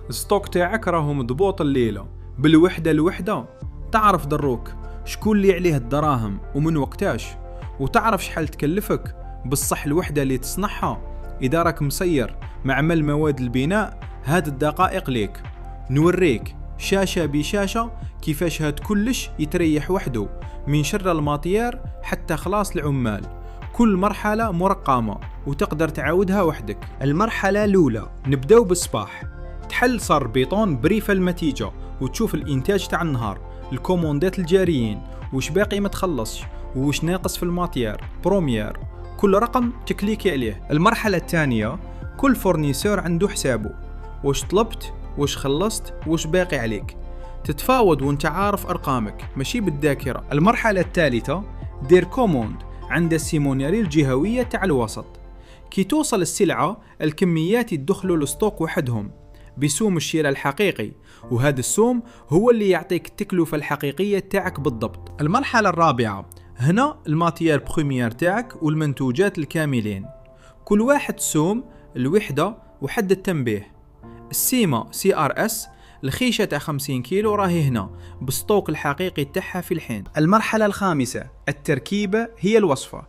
الستوك تاعك راهو مضبوط الليلة بالوحدة الوحدة. تعرف دروك شكون اللي عليه الدراهم ومن وقتاش، وتعرف شحال تكلفك بالصح الوحدة اللي تصنعها. إذا راك مسير معمل مواد البناء، هاد الدقائق ليك. نوريك شاشة بشاشة كيفاش هاد كلش يتريح وحده، من شر الماتير حتى خلاص العمال. كل مرحلة مرقمة وتقدر تعاودها وحدك. المرحلة الأولى نبداو بالصباح، تحل صار بيطون بريف المتيجة وتشوف الإنتاج تاع النهار، الكوموندات الجاريين، وش باقي ما تخلصش، وش ناقص في الماتير بروميير، كل رقم تكليكي عليه. المرحلة الثانية كل فورنيسور عنده حسابه، وش طلبت، وش خلصت، وش باقي عليك، تتفاوض وانت عارف أرقامك ماشي بالذاكرة. المرحلة الثالثة دير كوموند عند السيمونيري الجهوية تاع الوسط. كي توصل السلعة الكميات يدخلوا الستوك وحدهم بسوم الشراء الحقيقي، وهذا السوم هو اللي يعطيك التكلفة الحقيقية تاعك بالضبط. المرحلة الرابعة هنا الماتير بروميير تاعك والمنتوجات الكاملين، كل واحد سوم الوحدة وحد التنبيه. السيمة CRS الخيشة تاع 50 كيلو راهي هنا بالستوك الحقيقي تاعها في الحين. المرحلة الخامسة التركيبة هي الوصفة.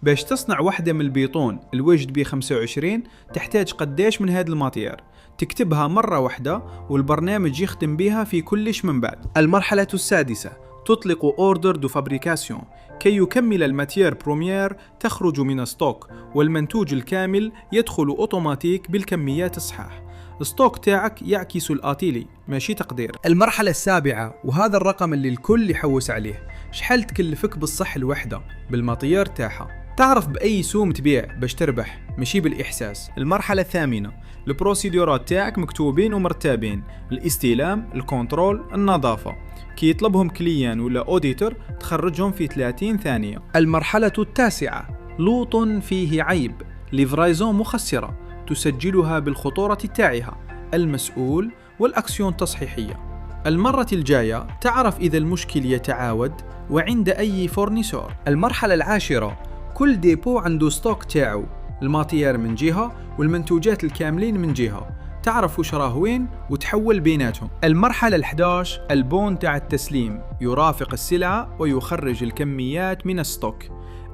باش تصنع واحدة من البيطون الوجد بي 25 تحتاج قداش من هذا الماتير، تكتبها مرة واحدة والبرنامج يخدم بها في كلش من بعد. المرحلة السادسة تطلق اوردر دو فابريكاسيون كي يكمل الماتير بروميير تخرج من ستوك، والمنتوج الكامل يدخل اوتوماتيك بالكميات الصحاح. الستوك تاعك يعكس الآتيلي ماشي تقدير. المرحلة السابعة وهذا الرقم اللي الكل يحوس عليه، شحال تكلفك بالصح الوحدة بالماتير تاعها. تعرف بأي سوم تبيع باش تربح ماشي بالإحساس. المرحلة الثامنة البروسيدورات تاعك مكتوبين ومرتبين، الاستلام، الكنترول، النظافة. كي يطلبهم كليان ولا أوديتور تخرجهم في 30 ثانية. المرحلة التاسعة لوط فيه عيب، ليفرايزون مخسرة تسجلها بالخطورة تاعها، المسؤول والأكسيون تصحيحية. المرة الجاية تعرف إذا المشكل يتعاود وعند أي فورنيسور. المرحلة العاشرة كل ديبو عنده ستوك تاعو، الماتير من جهة والمنتوجات الكاملين من جهة، تعرف وش راه وين وتحول بيناتهم. المرحلة ال11 البون تاع التسليم، يرافق السلعة ويخرج الكميات من الستوك.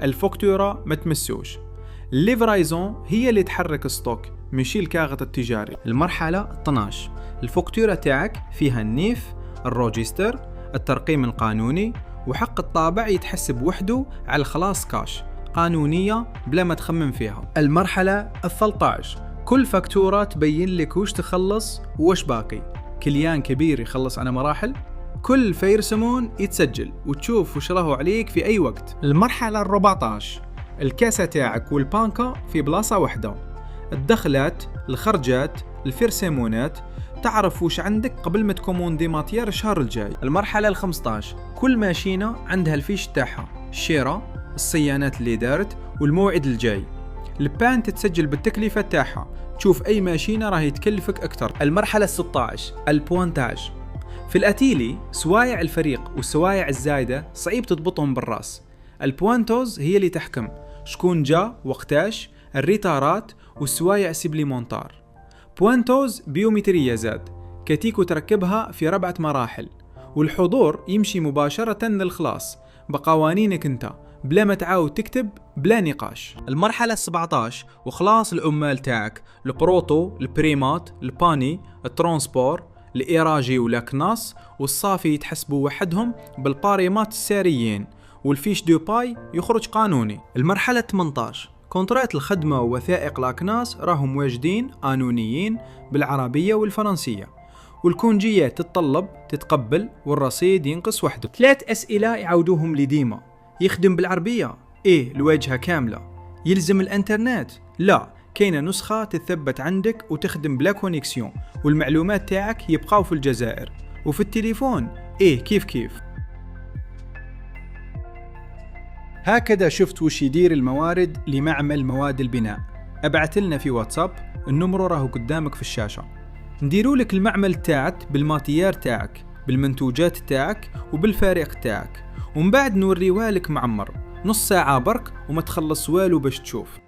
الفوكتورة ما تمسوش. الليفرايزون هي اللي تحرك الستوك ماشي الكاغط التجاري. المرحلة 12 الفوكتورة تاعك فيها النيف، الروجيستر، الترقيم القانوني، وحق الطابع يتحسب وحده على الخلاص كاش، قانونية بلا ما تخمم فيها. المرحلة 13 كل فاكتورة تبين لك وش تخلص وش باقي، كليان كبير يخلص على مراحل، كل فيرسمون يتسجل وتشوف وش راهو عليك في أي وقت. المرحلة 14 الكاسة تاعك والبانكا في بلاصة واحدة، الدخلات، الخرجات، الفيرسيمونات، تعرف وش عندك قبل ما تكوموندي ماتير الشهر الجاي. المرحلة 15 كل ماشينة عندها الفيش تاعها، الشيرة، الصيانات اللي دارت والموعد الجاي. البان تتسجل بالتكلفة تاعها، تشوف أي ماشينة راهي تكلفك أكتر. المرحلة 16 البوانتاج. في الأتيلي سوايع الفريق والسوايع الزايدة صعيب تضبطهم بالراس. البوانتوز هي اللي تحكم شكون جا وقتاش، الريتارات والسوايع سيبليمونتار. بوانتوز بيومترية زاد، كتيكو تركبها في 4 مراحل، والحضور يمشي مباشرة للخلاص بقوانينك انت بلا ما تعاود تكتب بلا نقاش. المرحلة 17 وخلاص العمال تاعك، البروتو، البريمات، الباني، الترانسبور، الإيراجي والأكناس والصافي يتحسبوا وحدهم بالباريمات الساريين، والفيش دو باي يخرج قانوني. المرحلة 18 كونترات الخدمة ووثائق الأكناس راهم واجدين قانونيين بالعربية والفرنسية، والكونجيات تتطلب تتقبل والرصيد ينقص وحده. 3 أسئلة يعودوهم لديما، يخدم بالعربية؟ إيه الواجهة كاملة. يلزم الانترنت؟ لا، كاينة نسخة تثبت عندك وتخدم بلا كونيكسيون، والمعلومات تاعك يبقاو في الجزائر. وفي التليفون؟ إيه كيف. هكذا شفت وش يدير الموارد لمعمل مواد البناء. ابعت لنا في واتساب، النمرو راهو قدامك في الشاشة. نديروا لك المعمل تاعك بالماتيار تاعك، بالمنتوجات تاعك وبالفريق تاعك، ومن بعد نوريوها لك معمر نص ساعة برك وما تخلص والو باش تشوف.